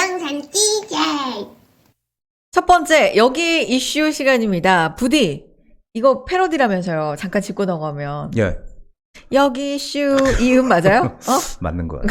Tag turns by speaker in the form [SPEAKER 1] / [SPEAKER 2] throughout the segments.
[SPEAKER 1] 부동산 DJ.
[SPEAKER 2] 첫 번째, 여기 이슈 시간입니다. 부디, 이거 패러디라면서요. 잠깐 짚고 넘어가면.
[SPEAKER 3] 예,
[SPEAKER 2] 여기 이슈, 이음 맞아요?
[SPEAKER 3] 맞는 거야.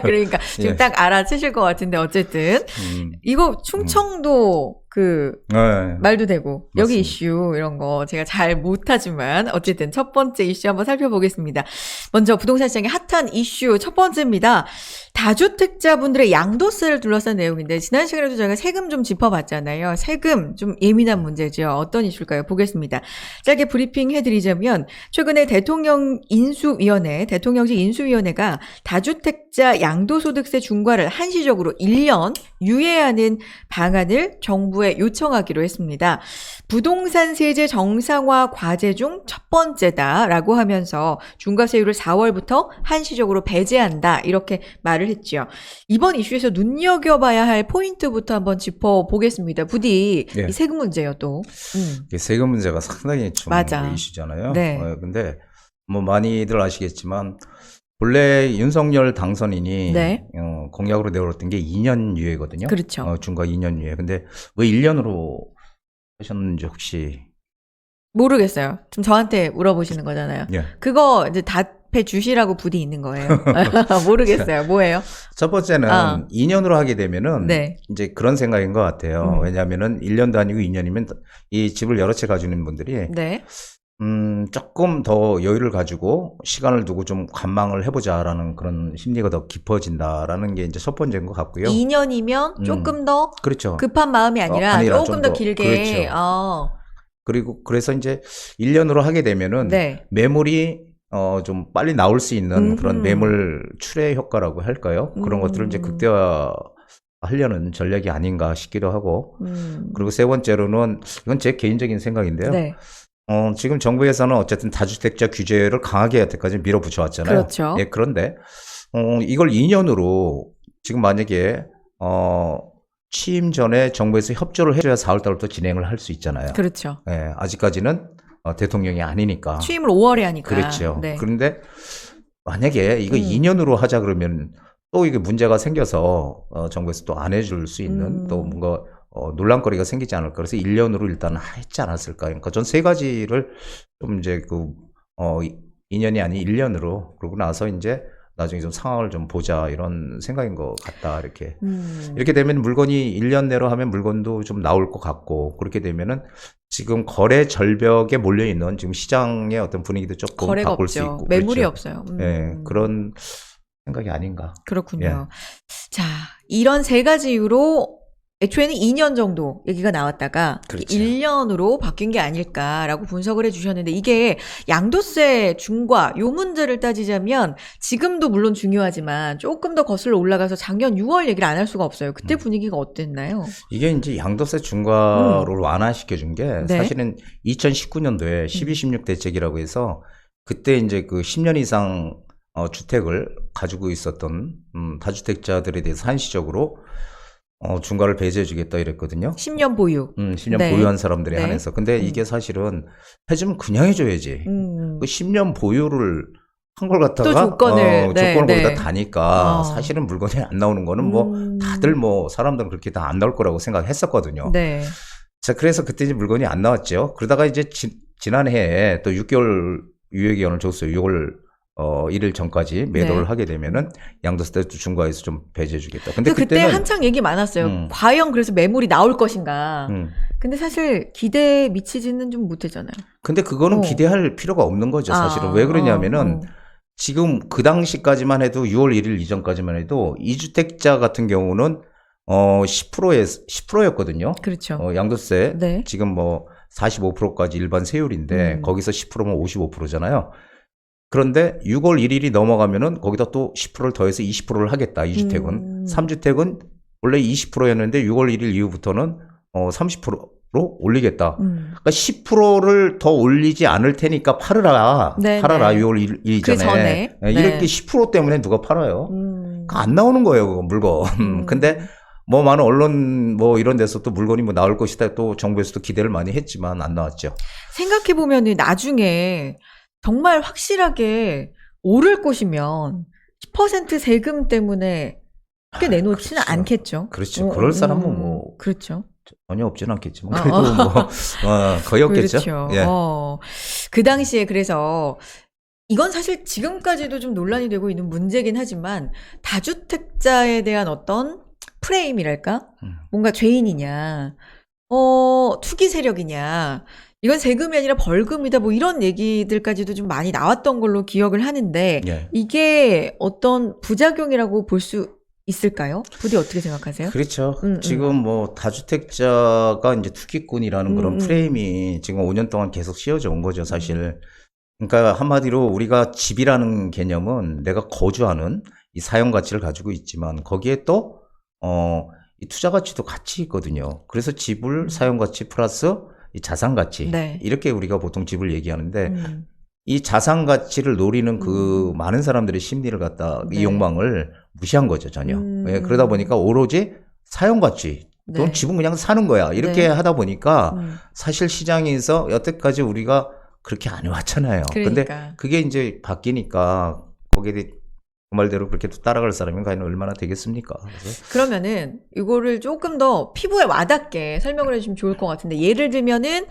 [SPEAKER 2] 그러니까 지금
[SPEAKER 3] 예.
[SPEAKER 2] 딱 알아채실 것 같은데, 어쨌든.
[SPEAKER 3] 음,
[SPEAKER 2] 이거 충청도
[SPEAKER 3] 예,
[SPEAKER 2] 말도 되고, 여기
[SPEAKER 3] 맞습니다.
[SPEAKER 2] 이슈, 이런 거 제가 잘 못하지만, 어쨌든 첫 번째 이슈 한번 살펴보겠습니다. 먼저 부동산 시장의 핫한 이슈 첫 번째입니다. 다주택자분들의 양도세를 둘러싼 내용인데, 지난 시간에도 저희가 세금 좀 짚어봤잖아요. 세금 좀 예민한 문제죠. 어떤 이슈일까요? 보겠습니다. 짧게 브리핑 해드리자면, 최근에 대통령직 인수위원회가 다주택자 양도소득세 중과를 한시적으로 1년 유예하는 방안을 정부에 요청하기로 했습니다. 부동산 세제 정상화 과제 중 첫 번째다라고 하면서 중과세율을 4월부터 한시적으로 배제한다 이렇게 말을 했죠. 이번 이슈에서 눈여겨봐야 할 포인트부터 한번 짚어보겠습니다. 부디
[SPEAKER 3] 예.
[SPEAKER 2] 이 세금 문제요 또.
[SPEAKER 3] 이게 세금 문제가 상당히 좀
[SPEAKER 2] 맞아.
[SPEAKER 3] 이슈잖아요.
[SPEAKER 2] 네.
[SPEAKER 3] 근데 뭐 많이들 아시겠지만 본래 윤석열 당선인이
[SPEAKER 2] 네.
[SPEAKER 3] 공약으로 내걸었던 게 2년 유예거든요.
[SPEAKER 2] 그렇죠.
[SPEAKER 3] 중과 2년 유예. 근데 왜 1년으로 하셨는지 혹시?
[SPEAKER 2] 모르겠어요. 지금 저한테 물어보시는 거잖아요.
[SPEAKER 3] 예.
[SPEAKER 2] 그거 이제 답해 주시라고 부디 있는 거예요. 모르겠어요. 뭐예요?
[SPEAKER 3] 첫 번째는 2년으로 하게 되면은
[SPEAKER 2] 네.
[SPEAKER 3] 이제 그런 생각인 것 같아요. 왜냐하면은 1년도 아니고 2년이면 이 집을 여러 채 가지고 있는 분들이
[SPEAKER 2] 네.
[SPEAKER 3] 조금 더 여유를 가지고 시간을 두고 좀 관망을 해보자라는 그런 심리가 더 깊어진다라는 게 이제 첫 번째인 것 같고요.
[SPEAKER 2] 2년이면 조금 더
[SPEAKER 3] 그렇죠.
[SPEAKER 2] 급한 마음이 아니라
[SPEAKER 3] 아니라
[SPEAKER 2] 조금
[SPEAKER 3] 좀
[SPEAKER 2] 더
[SPEAKER 3] 더,
[SPEAKER 2] 길게.
[SPEAKER 3] 그렇죠. 그리고 그래서 이제 1년으로 하게 되면은
[SPEAKER 2] 네.
[SPEAKER 3] 매물이 좀 빨리 나올 수 있는 그런 매물 출애 효과라고 할까요? 그런 것들을 이제 극대화 하려는 전략이 아닌가 싶기도 하고. 그리고 세 번째로는 이건 제 개인적인 생각인데요.
[SPEAKER 2] 네.
[SPEAKER 3] 지금 정부에서는 어쨌든 다주택자 규제를 강하게 여태까지 밀어붙여 왔잖아요.
[SPEAKER 2] 그렇죠.
[SPEAKER 3] 예, 그런데 이걸 2년으로 지금 만약에 취임 전에 정부에서 협조를 해줘야 4월 달부터 진행을 할 수 있잖아요.
[SPEAKER 2] 그렇죠.
[SPEAKER 3] 예, 아직까지는 대통령이 아니니까.
[SPEAKER 2] 취임을 5월에 하니까.
[SPEAKER 3] 그렇죠.
[SPEAKER 2] 네.
[SPEAKER 3] 그런데 만약에 이거 2년으로 하자 그러면 또 이게 문제가 생겨서 정부에서 또 안 해줄 수 있는 또 뭔가 논란거리가 생기지 않을까. 그래서 1년으로 일단 했지 않았을까. 그러니까 전 세 가지를 좀 이제 2년이 아닌 1년으로 그러고 나서 이제 나중에 좀 상황을 좀 보자 이런 생각인 것 같다. 이렇게 되면 물건이 1년 내로 하면 물건도 좀 나올 것 같고 그렇게 되면은 지금 거래 절벽에 몰려 있는 지금 시장의 어떤 분위기도 조금
[SPEAKER 2] 거래가
[SPEAKER 3] 바꿀
[SPEAKER 2] 없죠.
[SPEAKER 3] 수 있고
[SPEAKER 2] 매물이
[SPEAKER 3] 그렇죠.
[SPEAKER 2] 없어요.
[SPEAKER 3] 예, 그런 생각이 아닌가.
[SPEAKER 2] 그렇군요.
[SPEAKER 3] 예.
[SPEAKER 2] 자, 이런 세 가지 이유로 애초에는 2년 정도 얘기가 나왔다가
[SPEAKER 3] 그렇죠.
[SPEAKER 2] 1년으로 바뀐 게 아닐까라고 분석을 해주셨는데 이게 양도세 중과 요 문제를 따지자면 지금도 물론 중요하지만 조금 더 거슬러 올라가서 작년 6월 얘기를 안 할 수가 없어요. 그때 분위기가 어땠나요?
[SPEAKER 3] 이게 이제 양도세 중과를 완화시켜 준 게
[SPEAKER 2] 네.
[SPEAKER 3] 사실은 2019년도에 12.16 대책이라고 해서 그때 이제 그 10년 이상 주택을 가지고 있었던 다주택자들에 대해서 한시적으로 중과를 배제해 주겠다 이랬거든요.
[SPEAKER 2] 10년 보유.
[SPEAKER 3] 10년
[SPEAKER 2] 네.
[SPEAKER 3] 보유한 사람들에
[SPEAKER 2] 네.
[SPEAKER 3] 한해서. 근데 이게 사실은 해주면 그냥 해줘야지. 그 10년 보유를 한 걸 갖다가
[SPEAKER 2] 또 조건을, 네,
[SPEAKER 3] 조건을
[SPEAKER 2] 네.
[SPEAKER 3] 거기다 다니까 사실은 물건이 안 나오는 거는 뭐 다들 뭐 사람들은 그렇게 다 안 나올 거라고 생각했었거든요.
[SPEAKER 2] 네.
[SPEAKER 3] 자, 그래서 그때 이제 물건이 안 나왔죠. 그러다가 이제 지난해에 또 6개월 유예 기간을 줬어요. 6월 1일 전까지 매도를
[SPEAKER 2] 네.
[SPEAKER 3] 하게 되면은 양도세 중과에서 좀 배제해 주겠다. 근데
[SPEAKER 2] 그때
[SPEAKER 3] 그때는
[SPEAKER 2] 한창 얘기 많았어요. 과연 그래서 매물이 나올 것인가. 근데 사실 기대에 미치지는 좀 못했잖아요.
[SPEAKER 3] 근데 그거는 기대할 필요가 없는 거죠, 사실은. 왜 그러냐면은 지금 그 당시까지만 해도 6월 1일 이전까지만 해도 2주택자 같은 경우는 10%였거든요.
[SPEAKER 2] 그렇죠.
[SPEAKER 3] 양도세.
[SPEAKER 2] 네.
[SPEAKER 3] 지금 뭐 45%까지 일반 세율인데 거기서 10%면 55%잖아요. 그런데 6월 1일이 넘어가면은 거기다 또 10%를 더해서 20%를 하겠다. 2주택은. 3주택은 원래 20%였는데 6월 1일 이후부터는 30%로 올리겠다. 그러니까 10%를 더 올리지 않을 테니까 팔아라.
[SPEAKER 2] 네,
[SPEAKER 3] 팔아라.
[SPEAKER 2] 네.
[SPEAKER 3] 6월 1일
[SPEAKER 2] 그
[SPEAKER 3] 전에.
[SPEAKER 2] 전에.
[SPEAKER 3] 이렇게
[SPEAKER 2] 네.
[SPEAKER 3] 10% 때문에 누가 팔아요? 그거 안 나오는 거예요, 그거 물건. 근데 뭐 많은 언론 뭐 이런 데서 또 물건이 뭐 나올 것이다. 또 정부에서도 기대를 많이 했지만 안 나왔죠.
[SPEAKER 2] 생각해보면 나중에 정말 확실하게 오를 것이면 10% 세금 때문에 쉽게 내놓지는
[SPEAKER 3] 그렇죠.
[SPEAKER 2] 않겠죠.
[SPEAKER 3] 그렇죠. 그럴 사람은 뭐
[SPEAKER 2] 그렇죠.
[SPEAKER 3] 전혀 없지는 않겠지만 그래도 뭐 거의 없겠죠.
[SPEAKER 2] 그렇죠.
[SPEAKER 3] 예.
[SPEAKER 2] 그 당시에 그래서 이건 사실 지금까지도 좀 논란이 되고 있는 문제긴 하지만 다주택자에 대한 어떤 프레임이랄까? 뭔가 죄인이냐, 투기 세력이냐, 이건 세금이 아니라 벌금이다, 뭐 이런 얘기들까지도 좀 많이 나왔던 걸로 기억을 하는데,
[SPEAKER 3] 예.
[SPEAKER 2] 이게 어떤 부작용이라고 볼 수 있을까요? 부디 어떻게 생각하세요?
[SPEAKER 3] 그렇죠. 지금 뭐 다주택자가 이제 투기꾼이라는 그런 프레임이 지금 5년 동안 계속 씌워져 온 거죠, 사실. 그러니까 한마디로 우리가 집이라는 개념은 내가 거주하는 이 사용 가치를 가지고 있지만 거기에 또 이 투자 가치도 같이 있거든요. 그래서 집을 사용 가치 플러스 이 자산 가치
[SPEAKER 2] 네.
[SPEAKER 3] 이렇게 우리가 보통 집을 얘기하는데 이 자산 가치를 노리는 그 많은 사람들의 심리를 갖다 이
[SPEAKER 2] 네.
[SPEAKER 3] 욕망을 무시한 거죠, 전혀. 예, 그러다 보니까 오로지 사용 가치 또는
[SPEAKER 2] 네.
[SPEAKER 3] 집은 그냥 사는 거야. 이렇게
[SPEAKER 2] 네.
[SPEAKER 3] 하다 보니까 사실 시장에서 여태까지 우리가 그렇게 안 해왔잖아요. 근데
[SPEAKER 2] 그러니까.
[SPEAKER 3] 그게 이제 바뀌니까 거기에 대해 그 말대로 그렇게 또 따라갈 사람이 과연 얼마나 되겠습니까? 그래서
[SPEAKER 2] 그러면은 이거를 조금 더 피부에 와닿게 설명을 해주시면 좋을 것 같은데 예를 들면은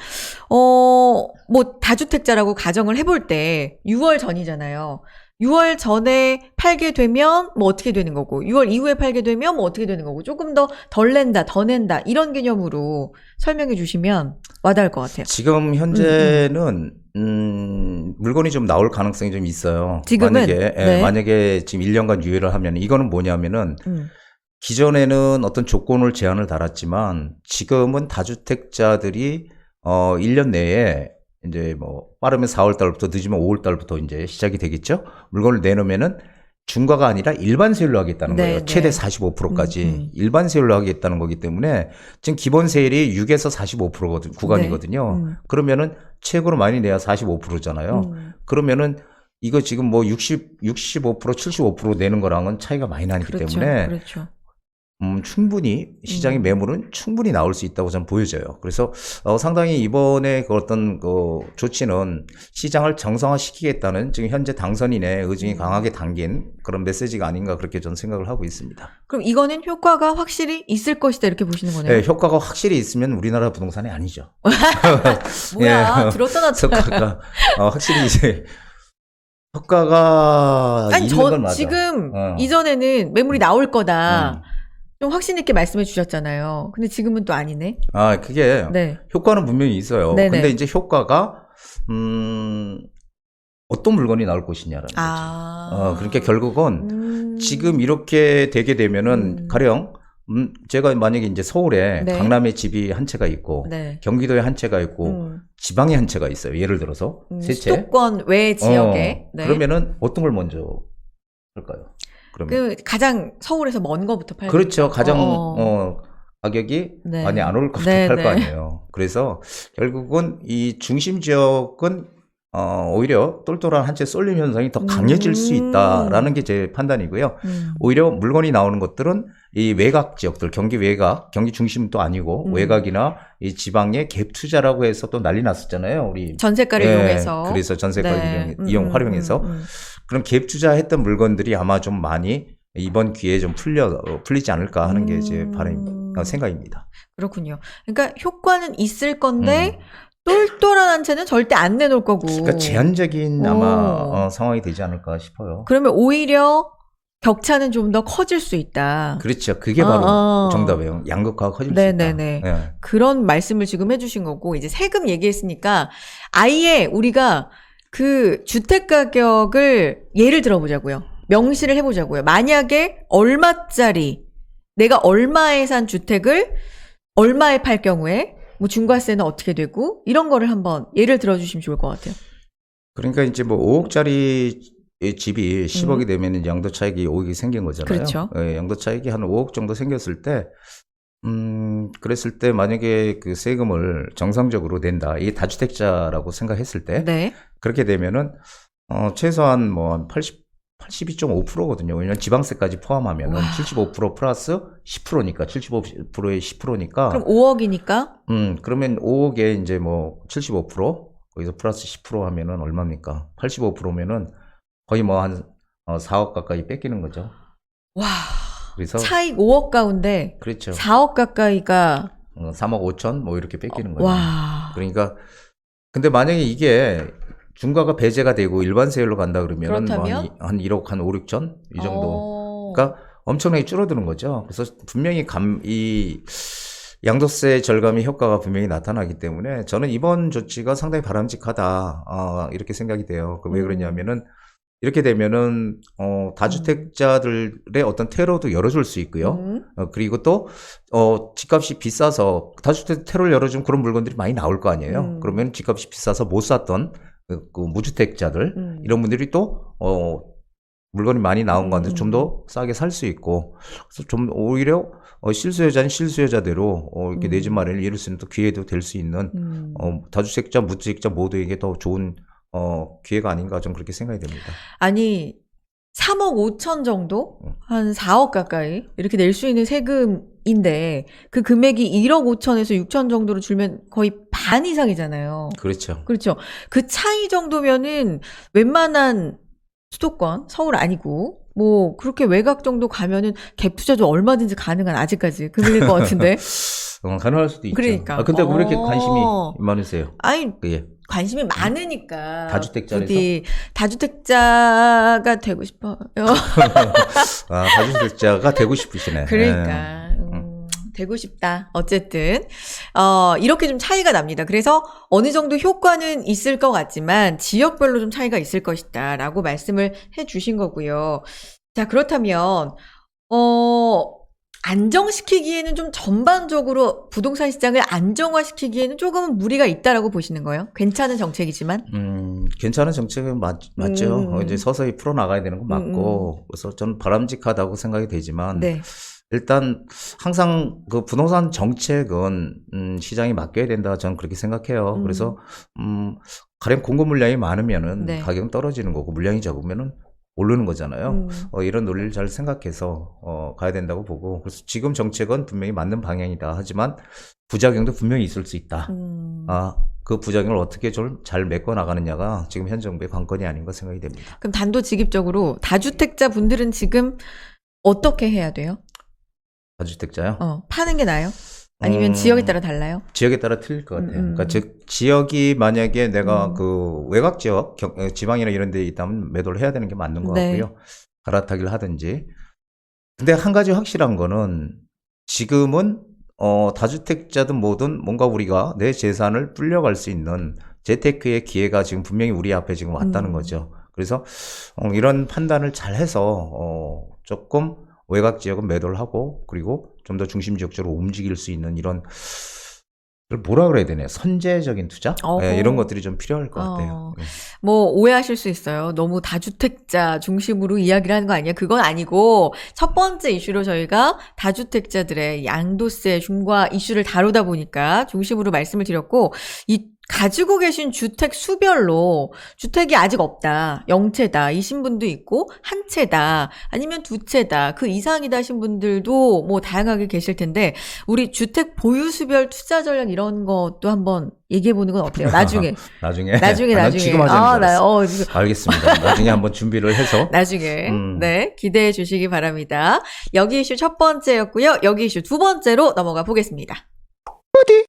[SPEAKER 2] 뭐 다주택자라고 가정을 해볼 때 6월 전이잖아요. 6월 전에 팔게 되면 뭐 어떻게 되는 거고 6월 이후에 팔게 되면 뭐 어떻게 되는 거고 조금 더 덜 낸다 더 낸다 이런 개념으로 설명해 주시면 와닿을 것 같아요.
[SPEAKER 3] 지금 현재는 물건이 좀 나올 가능성이 좀 있어요.
[SPEAKER 2] 지금은?
[SPEAKER 3] 만약에
[SPEAKER 2] 네.
[SPEAKER 3] 만약에 지금 1년간 유예를 하면 이거는 뭐냐면은 기존에는 어떤 조건을 제한을 달았지만 지금은 다주택자들이 1년 내에 이제 뭐 빠르면 4월 달부터 늦으면 5월 달부터 이제 시작이 되겠죠. 물건을 내놓으면은 중과가 아니라 일반 세율로 하겠다는
[SPEAKER 2] 네,
[SPEAKER 3] 거예요.
[SPEAKER 2] 네.
[SPEAKER 3] 최대 45%까지 일반 세율로 하겠다는 거기 때문에 지금 기본 세율이 6에서 45% 구간이거든요. 그러면은 최고로 많이 내야 45%잖아요. 그러면은 이거 지금 뭐 65%, 75% 내는 거랑은 차이가 많이 나기
[SPEAKER 2] 그렇죠.
[SPEAKER 3] 때문에
[SPEAKER 2] 그렇죠.
[SPEAKER 3] 충분히 시장의 매물은 충분히 나올 수 있다고 저는 보여져요. 그래서 상당히 이번에 그 어떤 그 조치는 시장을 정상화시키겠다는 지금 현재 당선인의 의중이 강하게 담긴 그런 메시지가 아닌가 그렇게 저는 생각을 하고 있습니다.
[SPEAKER 2] 그럼 이거는 효과가 확실히 있을 것이다 이렇게 보시는 거네요.
[SPEAKER 3] 네, 효과가 확실히 있으면 우리나라 부동산이 아니죠.
[SPEAKER 2] 뭐야
[SPEAKER 3] 예,
[SPEAKER 2] 들었다 놨다.
[SPEAKER 3] 효과가 확실히 이제 효과가
[SPEAKER 2] 아니
[SPEAKER 3] 있는 건 맞아.
[SPEAKER 2] 지금 이전에는 매물이 나올 거다.
[SPEAKER 3] 음.
[SPEAKER 2] 좀 확신 있게 말씀해 주셨잖아요. 근데 지금은 또 아니네.
[SPEAKER 3] 그게
[SPEAKER 2] 네.
[SPEAKER 3] 효과는 분명히 있어요.
[SPEAKER 2] 네네.
[SPEAKER 3] 근데 이제 효과가 어떤 물건이 나올 것이냐라는 거죠. 그러니까 결국은 지금 이렇게 되게 되면은 가령 제가 만약에 이제 서울에
[SPEAKER 2] 네.
[SPEAKER 3] 강남에 집이 한 채가 있고
[SPEAKER 2] 네.
[SPEAKER 3] 경기도에 한 채가 있고 지방에 한 채가 있어요. 예를 들어서 세 채.
[SPEAKER 2] 수도권 외 지역에. 네.
[SPEAKER 3] 그러면은 어떤 걸 먼저 할까요? 그러면
[SPEAKER 2] 가장 서울에서 먼 거부터 팔고.
[SPEAKER 3] 그렇죠. 가장 가격이
[SPEAKER 2] 네.
[SPEAKER 3] 많이 안 올 것부터
[SPEAKER 2] 네,
[SPEAKER 3] 팔 거
[SPEAKER 2] 네.
[SPEAKER 3] 아니에요. 그래서 결국은 이 중심 지역은 오히려 똘똘한 한 채 쏠림 현상이 더 강해질 수 있다라는 게 제 판단이고요. 오히려 물건이 나오는 것들은 이 외곽 지역들, 경기 외곽, 경기 중심도 아니고 외곽이나 이 지방의 갭 투자라고 해서 또 난리 났었잖아요. 우리
[SPEAKER 2] 전세가를 이용해서.
[SPEAKER 3] 그래서 전세가를
[SPEAKER 2] 네.
[SPEAKER 3] 활용해서 그런 갭 투자했던 물건들이 아마 좀 많이 이번 기회에 좀 풀리지 않을까 하는 게 제 생각입니다.
[SPEAKER 2] 그렇군요. 그러니까 효과는 있을 건데 똘똘한 한 채는 절대 안 내놓을 거고.
[SPEAKER 3] 그러니까 제한적인 아마 상황이 되지 않을까 싶어요.
[SPEAKER 2] 그러면 오히려 격차는 좀 더 커질 수 있다.
[SPEAKER 3] 그렇죠. 그게 바로 정답이에요. 양극화가 커질 수 있다.
[SPEAKER 2] 네네네.
[SPEAKER 3] 네.
[SPEAKER 2] 그런 말씀을 지금 해주신 거고 이제 세금 얘기했으니까 아예 우리가 그 주택 가격을 예를 들어보자고요. 명시를 해보자고요. 만약에 얼마짜리 내가 얼마에 산 주택을 얼마에 팔 경우에 뭐 중과세는 어떻게 되고 이런 거를 한번 예를 들어주시면 좋을 것 같아요.
[SPEAKER 3] 그러니까 이제 뭐 5억짜리 집이 10억이 되면 양도 차익이 5억이 생긴 거잖아요.
[SPEAKER 2] 그렇죠.
[SPEAKER 3] 양도 차익이 한 5억 정도 생겼을 때 그랬을 때 만약에 그 세금을 정상적으로 낸다. 이게 다주택자라고 생각했을 때
[SPEAKER 2] 네.
[SPEAKER 3] 그렇게 되면은 최소한 뭐 82.5%거든요. 왜냐면 지방세까지 포함하면은 75% 플러스 10%니까 75%에 10%니까.
[SPEAKER 2] 그럼 5억이니까?
[SPEAKER 3] 그러면 5억에 이제 뭐 75% 거기서 플러스 10% 하면은 얼마입니까? 85%면은 거의 뭐 한 4억 가까이 뺏기는 거죠.
[SPEAKER 2] 와.
[SPEAKER 3] 그래서
[SPEAKER 2] 차익 5억 가운데
[SPEAKER 3] 그렇죠.
[SPEAKER 2] 4억 가까이가
[SPEAKER 3] 3억 5천 뭐 이렇게 뺏기는 거예요.
[SPEAKER 2] 와.
[SPEAKER 3] 그러니까 근데 만약에 이게 중과가 배제가 되고 일반 세율로 간다 그러면은
[SPEAKER 2] 그렇다면?
[SPEAKER 3] 한 1억 한 5, 6천 이 정도.
[SPEAKER 2] 어.
[SPEAKER 3] 그러니까 엄청나게 줄어드는 거죠. 그래서 분명히 이 양도세 절감의 효과가 분명히 나타나기 때문에 저는 이번 조치가 상당히 바람직하다 이렇게 생각이 돼요. 왜 그러냐면은 이렇게 되면은 다주택자들의 어떤 테러도 열어줄 수 있고요. 그리고 또 집값이 비싸서 다주택 테러를 열어주면 그런 물건들이 많이 나올 거 아니에요. 그러면 집값이 비싸서 못 샀던 그 무주택자들 이런 분들이 또 물건이 많이 나온 건데 좀 더 싸게 살 수 있고, 그래서 좀 오히려 실수요자는 실수요자대로 이렇게 내 집 마련을 이룰 수 있는 또 기회도 될 수 있는 다주택자, 무주택자 모두에게 더 좋은 기회가 아닌가 좀 그렇게 생각이 됩니다.
[SPEAKER 2] 아니 3억 5천 정도? 한 4억 가까이 이렇게 낼 수 있는 세금인데 그 금액이 1억 5천에서 6천 정도로 줄면 거의 반 이상이잖아요.
[SPEAKER 3] 그렇죠.
[SPEAKER 2] 그렇죠. 그 차이 정도면은 웬만한 수도권, 서울 아니고 뭐 그렇게 외곽 정도 가면은 갭 투자도 얼마든지 가능한 아직까지 금액일 것 같은데.
[SPEAKER 3] 가능할 수도 있죠.
[SPEAKER 2] 그러니까.
[SPEAKER 3] 근데 왜 이렇게 관심이 많으세요?
[SPEAKER 2] 아니
[SPEAKER 3] 예.
[SPEAKER 2] 관심이 많으니까
[SPEAKER 3] 다주택자에서?
[SPEAKER 2] 부디 다주택자가 되고 싶어요.
[SPEAKER 3] 다주택자가 되고 싶으시네.
[SPEAKER 2] 그러니까 되고 싶다. 어쨌든 이렇게 좀 차이가 납니다. 그래서 어느 정도 효과는 있을 것 같지만 지역별로 좀 차이가 있을 것이다라고 말씀을 해주신 거고요. 자, 그렇다면 안정시키기에는 좀 전반적으로 부동산 시장을 안정화시키기에는 조금은 무리가 있다라고 보시는 거예요? 괜찮은 정책이지만?
[SPEAKER 3] 괜찮은 정책은 맞죠. 이제 서서히 풀어나가야 되는 건 맞고, 그래서 저는 바람직하다고 생각이 되지만,
[SPEAKER 2] 네.
[SPEAKER 3] 일단 항상 그 부동산 정책은 시장이 맡겨야 된다 저는 그렇게 생각해요. 그래서 가령 공급 물량이 많으면은
[SPEAKER 2] 네.
[SPEAKER 3] 가격은 떨어지는 거고 물량이 적으면은 오르는 거잖아요. 이런 논리를 잘 생각해서 가야 된다고 보고, 그래서 지금 정책은 분명히 맞는 방향이다. 하지만 부작용도 분명히 있을 수 있다. 그 부작용을 어떻게 좀 잘 메꿔 나가느냐가 지금 현 정부의 관건이 아닌가 생각이 됩니다.
[SPEAKER 2] 그럼 단도직입적으로 다주택자 분들은 지금 어떻게 해야 돼요?
[SPEAKER 3] 다주택자요?
[SPEAKER 2] 파는 게 나아요? 아니면 지역에 따라 달라요?
[SPEAKER 3] 지역에 따라 틀릴 것 같아요. 그러니까 즉 지역이 만약에 내가 그 외곽 지역, 지방이나 이런 데 있다면 매도를 해야 되는 게 맞는 것
[SPEAKER 2] 네.
[SPEAKER 3] 같고요. 갈아타기를 하든지. 근데 한 가지 확실한 거는 지금은 다주택자든 뭐든 뭔가 우리가 내 재산을 불려갈 수 있는 재테크의 기회가 지금 분명히 우리 앞에 지금 왔다는 거죠. 그래서 이런 판단을 잘 해서 조금 외곽 지역은 매도를 하고, 그리고 좀 더 중심 지역적으로 움직일 수 있는 이런, 뭐라 그래야 되나요? 선제적인 투자? 네, 이런 것들이 좀 필요할 것 같아요.
[SPEAKER 2] 뭐 오해하실 수 있어요. 너무 다주택자 중심으로 이야기를 하는 거 아니야? 그건 아니고 첫 번째 이슈로 저희가 다주택자들의 양도세 중과 이슈를 다루다 보니까 중심으로 말씀을 드렸고, 이 가지고 계신 주택 수별로 주택이 아직 없다, 0채다 이신 분도 있고 한 채다 아니면 두 채다 그 이상이다 하신 분들도 뭐 다양하게 계실 텐데, 우리 주택 보유 수별 투자 전략 이런 것도 한번 얘기해 보는 건 어때요? 나중에.
[SPEAKER 3] 나중에.
[SPEAKER 2] 나중에.
[SPEAKER 3] 지금 하자는 줄 알았어. 알겠습니다. 나중에 한번 준비를 해서.
[SPEAKER 2] 나중에 네, 기대해 주시기 바랍니다. 여기 이슈 첫 번째였고요. 여기 이슈 두 번째로 넘어가 보겠습니다. 어디?